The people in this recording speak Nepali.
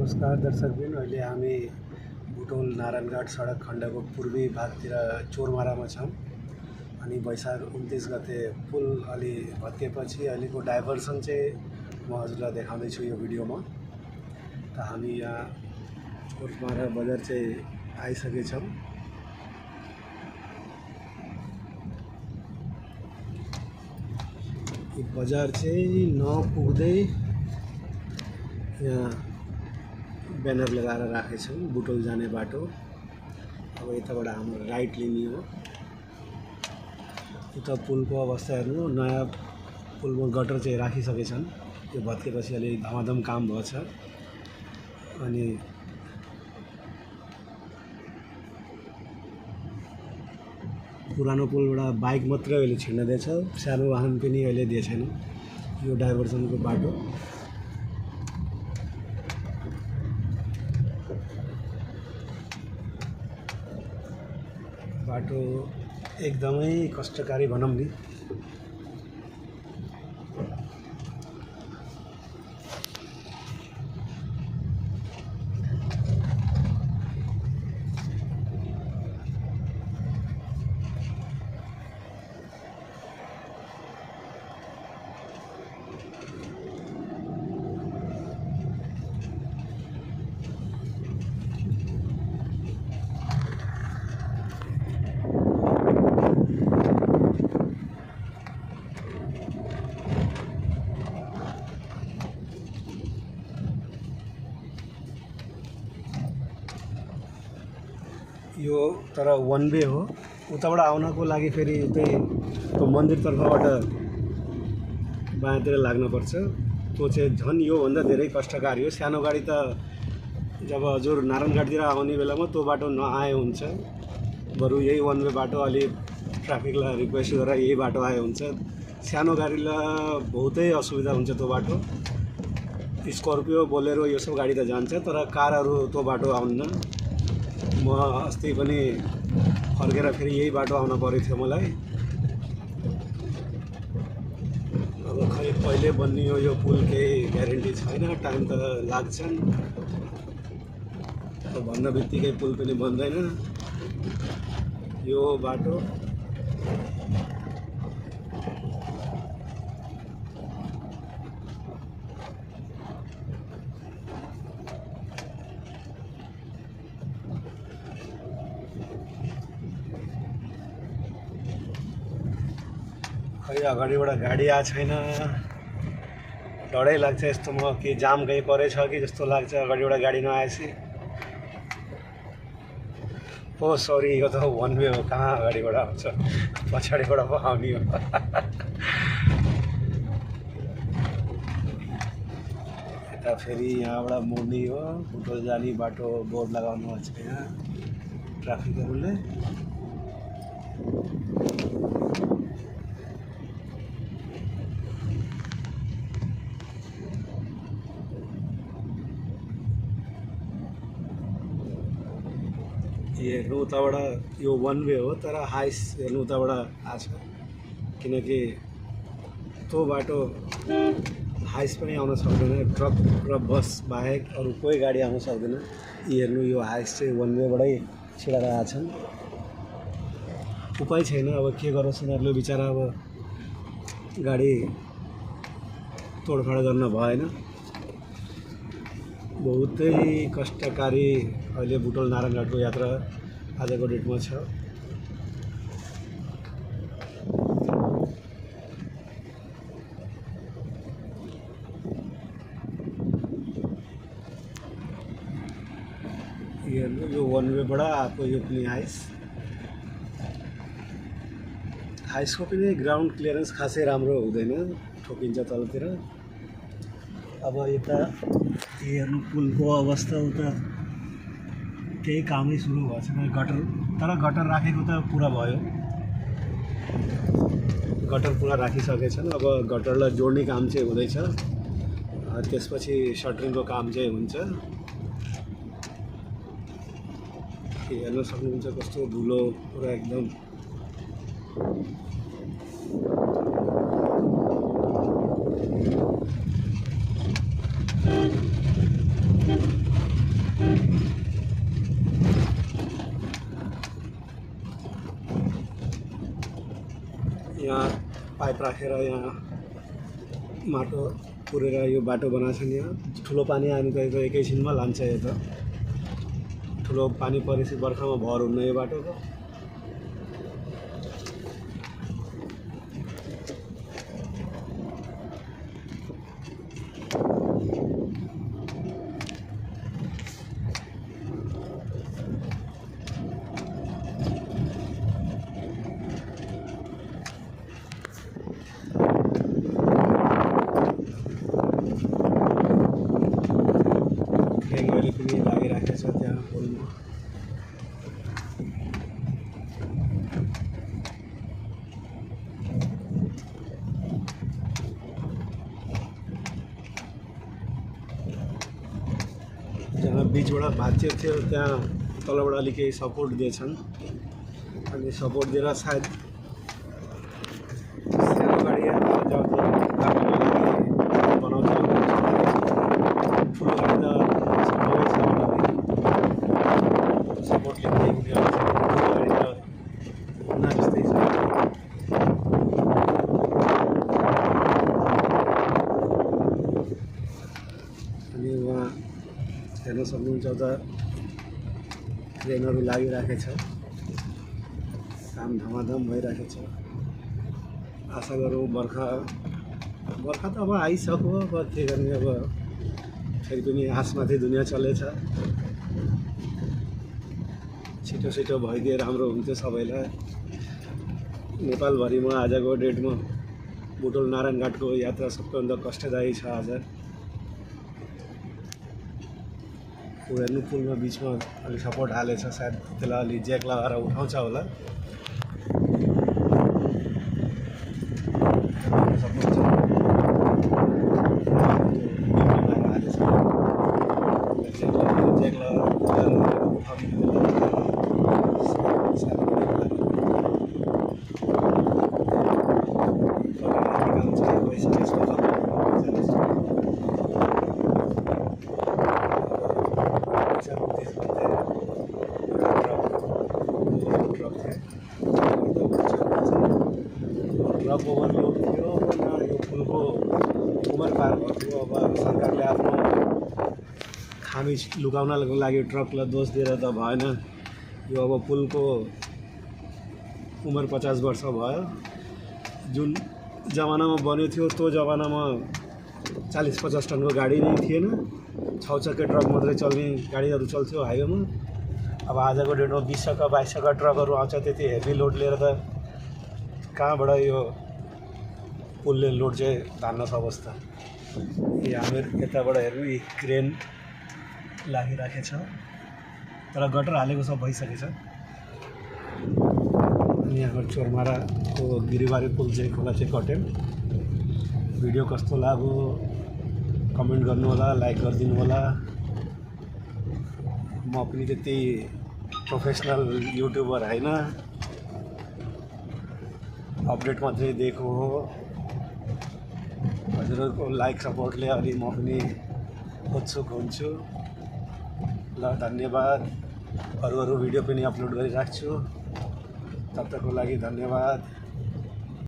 नमस्कार दर्शकबिन, अहिले हामी बुटोल नारायणघाट सडक खण्डको पूर्वी भागतिर चोरमारामा छौँ। अनि वैशाख 29 गते पुल अलि भत्केपछि अहिलेको डाइभर्सन चाहिँ म हजुरलाई देखाउँदैछु यो भिडियोमा। त हामी यहाँ चोरमारा बजार चाहिँ आइसकेछौँ। यो बजार चाहिँ नपुग्दै यहाँ ब्यानर लगाएर राखेछौँ बुटोल जाने बाटो। अब यताबाट हाम्रो राइट लिने हो। उता पुलको अवस्था हेर्नु, नयाँ पुलमा गटर चाहिँ राखिसकेछन्। यो भत्केपछि अलि धमाधम काम भएछ। अनि पुरानो पुलबाट बाइक मात्रै अहिले छिर्न दिएछ, सानो वाहन पनि अहिले दिएको छैन। यो डाइभर्सनको बाटो। बाटो एकदमै कष्टकारी भनौँ नि। यो तर वन वे हो। उताबाट आउनको लागि फेरि त्यही त्यो मन्दिरतर्फबाट बायाँतिर लाग्नुपर्छ। त्यो चाहिँ झन् योभन्दा धेरै कष्टकारी हो। सानो गाडी त जब हजुर नारायणघाटतिर आउने बेलामा त्यो बाटो नआए हुन्छ। बरु यही वन वे बाटो अलि ट्राफिकलाई रिक्वेस्ट गरेर यही बाटो आए हुन्छ। सानो गाडीलाई बहुतै असुविधा हुन्छ त्यो बाटो। स्कर्पियो, बोलेरो यो सब गाडी त जान्छ, तर कारहरू त्यो बाटो आउन्न। म अस्ति पनि फर्केर फेरि यही बाटो आउन परेको थियो मलाई। अब खै कहिले बन्नियो यो पुल केही ग्यारेन्टी छैन, टाइम त लाग्छन्। भन्न बित्तिकै पुल पनि बन्दैन यो बाटो। खै अगाडिबाट गाडी आएको छैन, डरै लाग्छ। यस्तो म कि जाम कहीँ परेछ कि जस्तो लाग्छ अगाडिबाट गाडी नआएपछि। ओ सरी, यो त वन वे हो, कहाँ अगाडिबाट आउँछ, पछाडिबाट पो आउने हो। यता फेरि यहाँबाट मोड्ने हो। बुटोल जाने बाटो बोर्ड लगाउनु भएको छ यहाँ ट्राफिकहरूले। हेर्नु उताबाट यो वन वे हो, तर हाइस हेर्नु उताबाट आछ, किनकि त्यो बाटो हाइस पनि आउन सक्दैन। ट्रक र बस बाहेक अरू कोही गाडी आउन सक्दैन। हेर्नु यो हाइस चाहिँ वन वेबाटै छिराएर आछन्। उपाय छैन, अब के गरोस् यिनीहरूले बिचरा। अब गाडी तोडफाड गर्न भएन। बहुतै कष्टकारी अहिले बुटोल नारायणघाटको यात्रा आजको डेटमा छ। हेर्नु यो वन वेबाट आएको यो पनि हाइसको पनि ग्राउन्ड क्लियरेन्स खासै राम्रो हुँदैन, ठोकिन्छ तलतिर। अब यता हेर्नु पुलको अवस्था, उता केही कामै सुरु भएको छैन। गटर राखेको त पुरा भयो, गटर पुरा राखिसकेछन्। अब गटरलाई जोड्ने काम चाहिँ हुँदैछ, त्यसपछि सटरिङको काम चाहिँ हुन्छ। हेर्न सक्नुहुन्छ कस्तो धुलो पुरा एकदम। यहाँ पाइप राखेर यहाँ माटो पुरेर यो बाटो बनाएको छन्। यहाँ ठुलो पानी आयो भने त एकैछिनमा लान्छ। यो त ठुलो पानी परेपछि बर्खामा भर हुन्न यो बाटोको। ढेङ्गोले पनि लागिराखेको छ त्यहाँ पुलमा। जहाँ बिचबाट भाँच्यो थियो त्यहाँ तलबाट अलिक केही सपोर्ट दिएछन् अनि सपोर्ट दिएर सायद सानो गाडी बनाउँछ। ठुलो गाडी त सपोर्ट लिँदै ठुलो गाडी त हुन जस्तै छ। अनि उहाँ हेर्न सक्नुहुन्छ त ट्रेनहरू लागिराखेको छ। काम धमाधम भइरहेको छ। आशा गरौँ बर्खा त अब आइसक्यो। अब के गर्ने, अब फेरि पनि आसमाथि दुनियाँ चलेछ। छिटो छिटो भइदिए राम्रो हुन्थ्यो सबैलाई। नेपालभरिमा आजको डेटमा बुटोल नारायणघाटको यात्रा सबैभन्दा कष्टदायी छ आज। हेर्नु पुलमा बिचमा अलिक सपोर्ट हालेछ, सायद त्यसलाई अलि ज्याक लगाएर उठाउँछ होला। ट्रक ओभरलोड थियो न, यो पुलको उमेर पार भएको थियो। अब सरकारले आफ्नो खामी लुकाउनको लागि ट्रकलाई दोष दिएर त भएन। यो अब पुलको उमेर 50 वर्ष भयो। जुन जमानामा बन्यो थियो त्यो जमानामा 40-50 टनको गाडी नै थिएन। 6 चक्के ट्रक मात्रै चल्ने गाडीहरू चल्थ्यो हाइवेमा। अब आजको डेटमा 20 चक्का 22 चक्का ट्रकहरू आउँछ। त्यति हेभी लोड लिएर त कहाँबाट यो पुलले लोड चाहिँ धान्नस् अवस्था। हाम्रो यताबाट हेर्नु यी क्रेन लागिराखेको छ, तर गटर हालेको सब भइसकेछ। अनि हाम्रो चोरमाराको गिरिबारी पुल चाहिँ खोला चाहिँ कट्यो। भिडियो कस्तो लाग्यो कमेन्ट गर्नु होला, लाइक गरिदिनु होला। म पनि त्यति प्रोफेसनल युट्युबर होइन, अपडेट मात्रै दिएको हो। हजुरहरूको लाइक सपोर्टले अलि म पनि उत्सुक हुन्छु। ल धन्यवाद। अरू भिडियो पनि अपलोड गरिराख्छु। तबतकको लागि धन्यवाद।